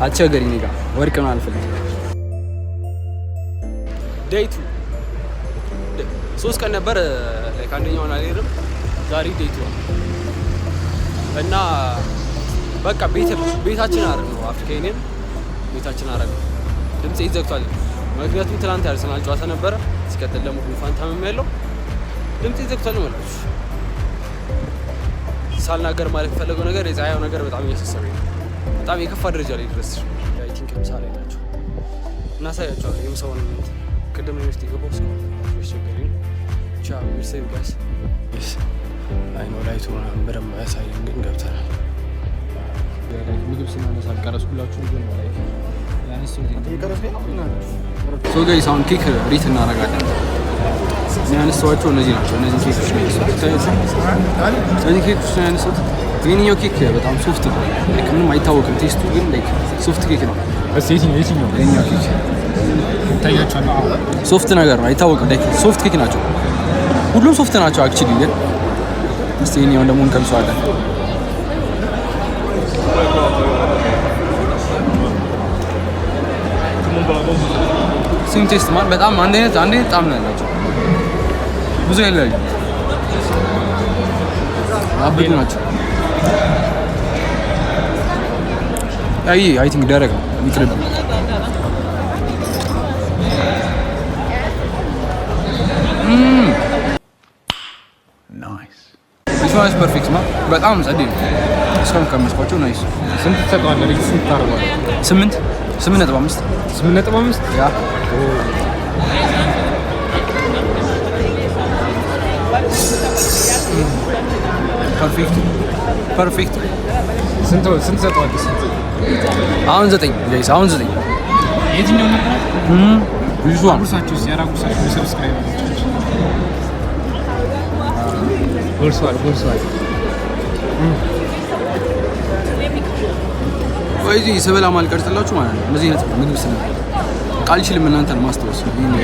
አትቸገሪኝ ጋር ወርቅ ነው አልፈልግም። ዴይቱ 3 ቀን ነበር ላይክ አንደኛውን አልሄድም። ዛሬ ዴይቱ ነው እና በቃ ቤታችን አረግ ነው አፍሪካኔን ቤታችን አረግ ነው። ድምጽ ይዘግቷል ምክንያቱም ትናንት ያርሰናል ጨዋታ ነበረ። ሲቀጥል ደግሞ ጉንፋን ታመም ያለው ድምጽ ይዘግቷል ማለት ነው። ሳልናገር ማለት ፈለገው ነገር የፀሐዩ ነገር በጣም እያሳሰበኝ ነው። በጣም የከፋ ደረጃ ላይ ድረስ አይ ቲንክ ምሳሌ ናቸው እናሳያቸዋለን። የምሳውን ቅድም ዩኒቨርሲቲ ገባሁ እስካሁን አስቸጋሪ ነው። ቻው ሚርሴቭ ጋይስ አይ ኖ ላይቱ ምናምን በደንብ አያሳይም ግን ገብተናል። ምግብ ስናነሳ አልቀረስኩላችሁም ግን ማለት ሶ ጋይስ አሁን ኬክ ሪት እናደርጋለን። ያነሳኋቸው እነዚህ ናቸው። እነዚህ ኬኮች ነው እነዚህ ኬኮች ነው ያነሳሁት። የእኛው ኬክ በጣም ሶፍት ነው ላይክ ምንም አይታወቅም ቴስቱ ግን ላይክ ሶፍት ኬክ ነው። እሺ የትኛው የእኛው ኬክ ታያችኋል። ሶፍት ነገር ነው አይታወቅም ላይክ ሶፍት ኬክ ናቸው ሁሉም ሶፍት ናቸው አክቹሊ ግን እስቲ የእኛውን ደግሞ እንቀምሰዋለን። ሲም ቴስት ማለት በጣም አንድ አይነት ጣዕም ነው ያላቸው ብዙ የለዩ አብዱ ናቸው። አይ ቲንክ ደረቅ ነው ይቅርብ። ናይስ ዲስ ፐርፌክት ነው በጣም ጸዴ ነው። እስካሁን ከመስኳቸው ናይስ። ስንት ተቀዋለች? ስንት ታርጓል? 8.5 ያ ፐርፌክት ስንት ሰጠዋል? አሁን 9 ጋይስ አሁን 9 የትኛው ነበር? ብዙዋን ጉርሳችሁ ያራጉርሳችሁ ሰብስክራይብ ጎርሷል ወይ እዚህ ሰበላ ማልቀርጽላችሁ ማለት ነው። እንደዚህ አይነት ምግብ ስለ ቃል ይችላል እናንተን ማስታወስ ይሄን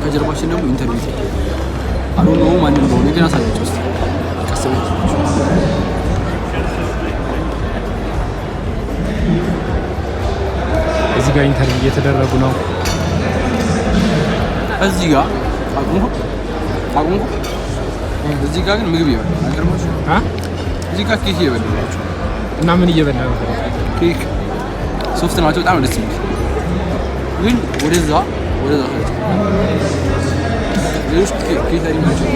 ከጀርባችን ደግሞ ኢንተርቪው አሁን ነው ማን ነው ነው ግን አሳያችሁ እስቲ ቀሰበ እዚህ ጋር ኢንተርቪው እየተደረጉ ነው። እዚህ ጋር አቁሙ እዚህ ጋር ግን ምግብ ይበላል አቀርማችሁ እዚህ ጋር ኬክ ይበላል እና ምን እየበላ ነው? ኬክ ሶፍት ናቸው በጣም ደስ የሚል ግን ወደዛ ሌሎች ኬክ ናቸው።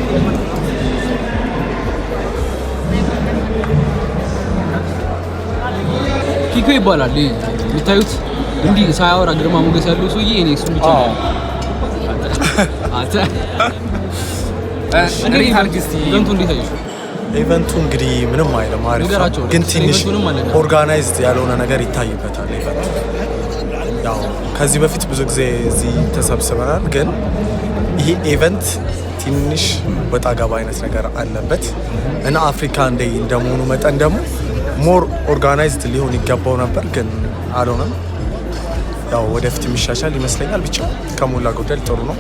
ኬክ ይባላል የምታዩት እንዲህ ሳያወራ ግርማ ሞገስ ያለው ሰውዬ እኔ እሱ ብቻ ኢቨንቱ እንግዲህ ምንም አይልም አሪፍ ነው ግን ትንሽ ኦርጋናይዝድ ያልሆነ ነገር ይታይበታል። ኢቨንቱ ያው ከዚህ በፊት ብዙ ጊዜ እዚህ ተሰብስበናል ግን ይሄ ኢቨንት ትንሽ ወጣ ገባ አይነት ነገር አለበት እና አፍሪካ እንደመሆኑ መጠን ደግሞ ሞር ኦርጋናይዝድ ሊሆን ይገባው ነበር ግን አልሆነም። ያው ወደፊት የሚሻሻል ይመስለኛል። ብቻ ከሞላ ጎደል ጥሩ ነው።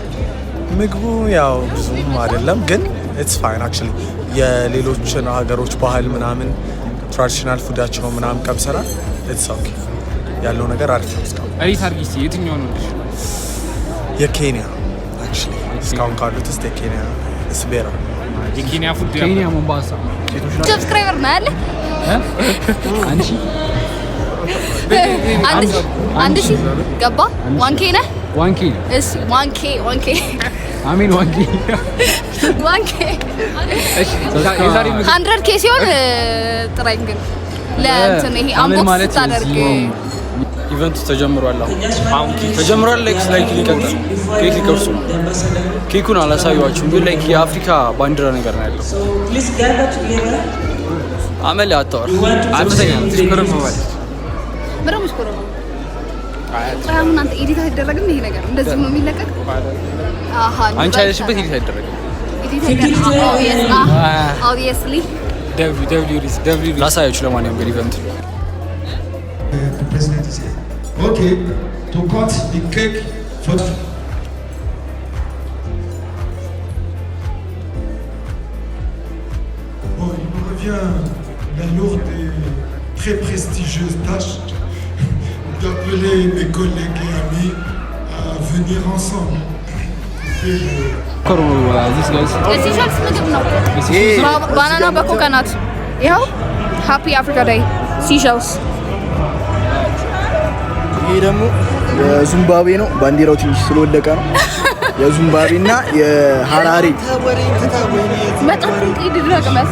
ምግቡ ያው ብዙም አይደለም ግን ኢትስ ፋይን አክቹሊ የሌሎችን ሀገሮች ባህል ምናምን ትራዲሽናል ፉዳቸው ነው ምናምን ቀምሰናል። ኢትስ ኦኬ ያለው ነገር አሪፍ ነው። እስካሁን አሪፍ አርጊስቲ የትኛው ነው ልጅ? የኬንያ አክቹሊ እስካሁን ካሉት እስቲ የኬንያ ስቤራ የኬንያ ፉድ ኬንያ ሞምባሳ ሰብስክራይበር ነው አለ አንድ ሺ ገባ 1K ነህ 1K እሺ 1K አሜን 1K እሺ 100K ሲሆን ጥራኝ ግን ለእንትን ይሄ አንቦክስ ታደርግ ኢቨንቱ ተጀምሯል። አሁን ተጀምሯል ላይክ ሊቀጥል ኬክ ሊቆርሱ ኬኩን አላሳዩዋችሁም ግን ላይክ የአፍሪካ ባንዲራ ነገር ነው ያለው። አመል አጣወር አብዛኛ ትሽከረም ማለት በረም ስኮሮ አሁን አንተ ኤዲት አይደረግም ይሄ ነገር እንደዚህ ነው የሚለቀቅ። አሃ አንቺ አይደሽበት ኤዲት አይደረግም። obviously www ላሳያችሁ። ለማንኛውም ግን ኢቨንት okay to cut the cake for revient la lourde et très prestigieuse tâche d'appeler mes collègues et amis à venir ensemble. የሲሸልስ ምግብ ነው። ባናና በኮኮናት ይኸው ሃፒ አፍሪካ ዴይ ሲሸልስ። ይሄ ደግሞ የዚምባብዌ ነው። ባንዲራው ትንሽ ስለወደቀ ነው። የዚምባብዌ እና የሃራሪ በጣም ይድረቅመስ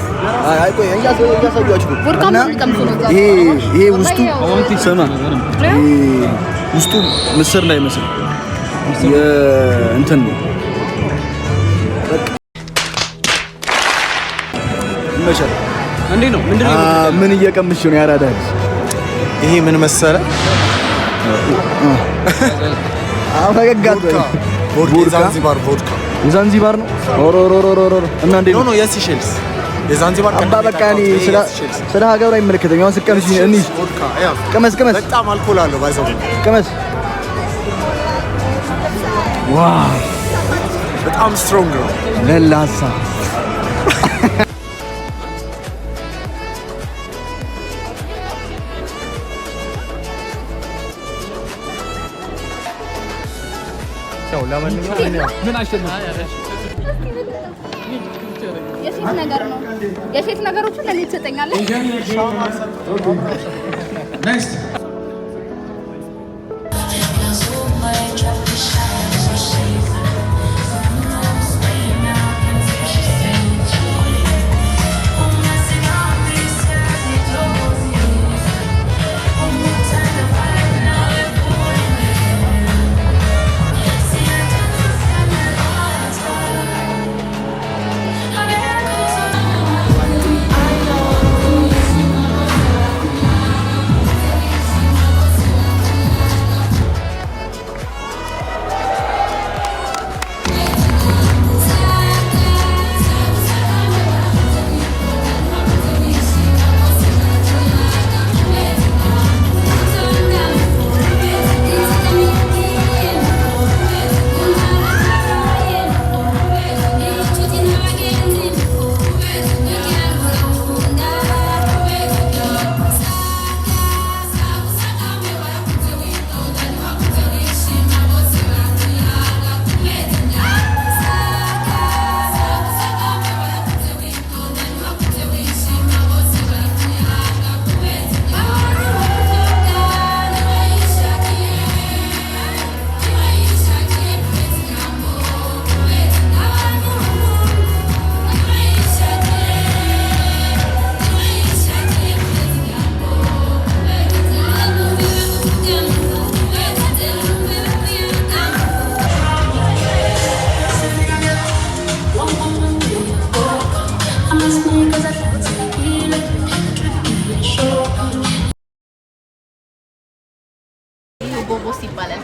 አይ ቆይ እያሳዩአችሁ ይሄ ውስጡ ሰማ ውስጡ ምስር ላይ መስል የእንትን ነው መቻል እንዴ ነው ምንድነው? ምን እየቀምሽ ነው ያራዳል? ይሄ ምን መሰለ? አፈገጋት ዛንዚባር ቮድካ የዛንዚባር ነው። ኦሮሮሮሮሮ እና እንዴ ነው የሲሸልስ የዛንዚባር አባ በቃ እኔ ስለ ሀገሩ አይመለከተኝም። አሁን ስቀምሽ እኔ ቮድካ ቀመስ በጣም አልኮል አለው ባይዘው ቀመስ ዋው በጣም ስትሮንግ ነው ለላሳ ምን አሸነፈ? የሴት ነገር ነው። የሴት ነገሮችን ለኔ ትሰጠኛለህ? Next. ጎጎስ ይባላል።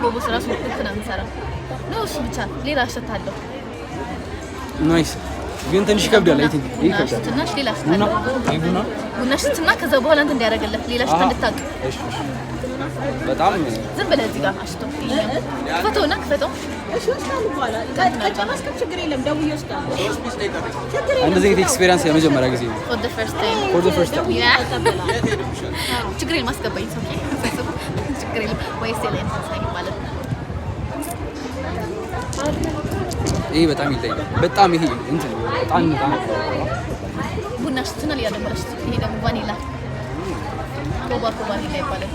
ጎጎስ ራሱ ኩክ ነው የሚሰራው ነው። እሱ ብቻ ሌላ አሸታለሁ። ናይስ ግን ትንሽ ይከብዳል። አይ ቲንክ ይከብዳል። ትንሽ ሌላ አሸታለሁ። ቡና ሽትና ከዛ በኋላ እንትን እንዲያደርግልህ ሌላ ሽታ እንድታውቅ በጣም ዝም ብለህ እዚህ ጋር አሽቶ ክፈተውና ክፈተው። እሺ ወስዳለሁ በኋላ ከጨረስክ ችግር የለም ደውዬ ወስዳለሁ። እንደዚህ አይነት ኤክስፒሪየንስ የመጀመሪያ ጊዜ ነው። for the first time ችግር የለም አስገባኝ። ኦኬ ችግር የለም ወይስ የለም ሳይ ማለት ይሄ በጣም ይለያል። በጣም ይሄ እንትን በጣም ቡና ሽትና ሌላ ደግሞ ይሄ ደግሞ ቫኒላ ቶባኮ ቫኒላ ይባላል።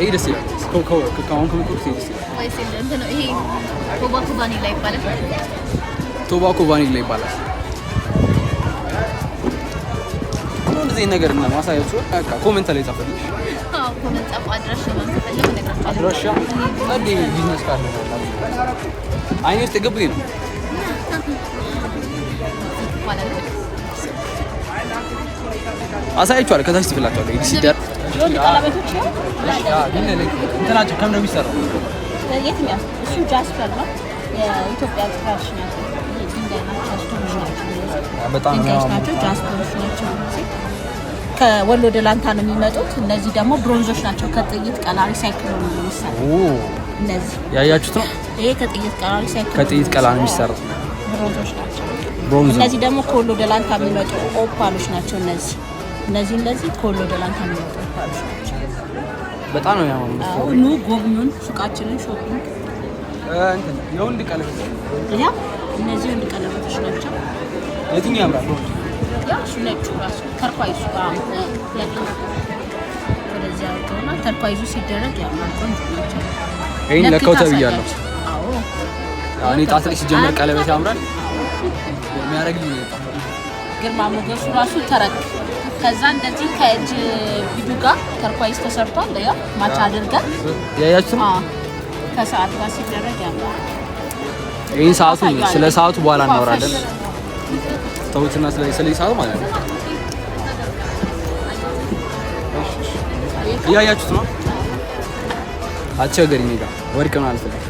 ይሄ ደስ ይላል። ከካውን ከመቆጥ ደስ ይላል። ወይስ እንትን ነው ይሄ ቶባኮ ቫኒላ ይባላል። ቶባኮ ቫኒላ ይባላል። እንደዚህ ነገር እና ማሳያችሁ በቃ ኮሜንት ላይ ጻፉልኝ። አዎ ኮሜንት ጻፉ። አድራሻ ማንፈልግ ነገር አድራሻ ታዲ ቢዝነስ ካለ አይኔ ውስጥ ገቡኝ ነው ማለት ነው። አሳያችኋለሁ። ከታች ትፍላችኋለሁ። ይሄ ሲደር ቀለበቶች ነው እንትናቸው ከምንድን ነው የሚሰራው? የትኛው? እሱ ጃስፐር ነው። የኢትዮጵያ ትራዲሽናል ድንጋይ ናቸው። ስቶኖች ናቸው። በጣም ድንጋዮች ናቸው። ጃስፐሮች ናቸው። ከወሎ ደላንታ ነው የሚመጡት። እነዚህ ደግሞ ብሮንዞች ናቸው። ከጥይት ቀላሪ ሳይክል ነው የሚሰራው። እነዚህ ያያችሁት ነው። ይሄ ከጥይት ቀላሪ ሳይክል ከጥይት ቀላሪ ነው የሚሰራው። ብሮንዞች ናቸው። ብሮንዝ። እነዚህ ደግሞ ከወሎ ደላንታ የሚመጡ ኦፓሎች ናቸው። እነዚህ ከወሎ ደላንታ የሚመጡ ኦፓሎች ናቸው። በጣም ነው የሚያምሩት። ኑ ጎብኙን፣ ሱቃችንን ሾፒንግ እንትን የወንድ ቀለበት ያ እነዚህ ወንድ ቀለበቶች ናቸው። የትኛው ያምራል? ያ እሱ ነጩ ራሱ ተርኳይዙ ወደዚያ ወጥቶና ተርኳይዙ ሲደረግ ያምራል። ቆንጆ ናቸው። ይሄን ለካው ተብያለሁ። አዎ እኔ ጣት ላይ ሲጀመር ቀለበት ያምራል የሚያደርግልኝ ነው። ግርማ ሞገሱ ራሱ ተረክ ከዛ እንደዚህ ከእጅ ቢዱ ጋር ተርኳይዝ ተሰርቷል። ያ ማች አድርገን ያያችሁ ነው። ከሰዓት ጋር ሲደረግ ያምራል። ይሄን ሰዓቱ ስለ ሰዓቱ በኋላ እናወራለን። ተውትና ስለ ሰዓቱ ማለት ነው። እያያችሁት ነው። አቸገረኝ ጋር ወርቅ ነው አልፈልግም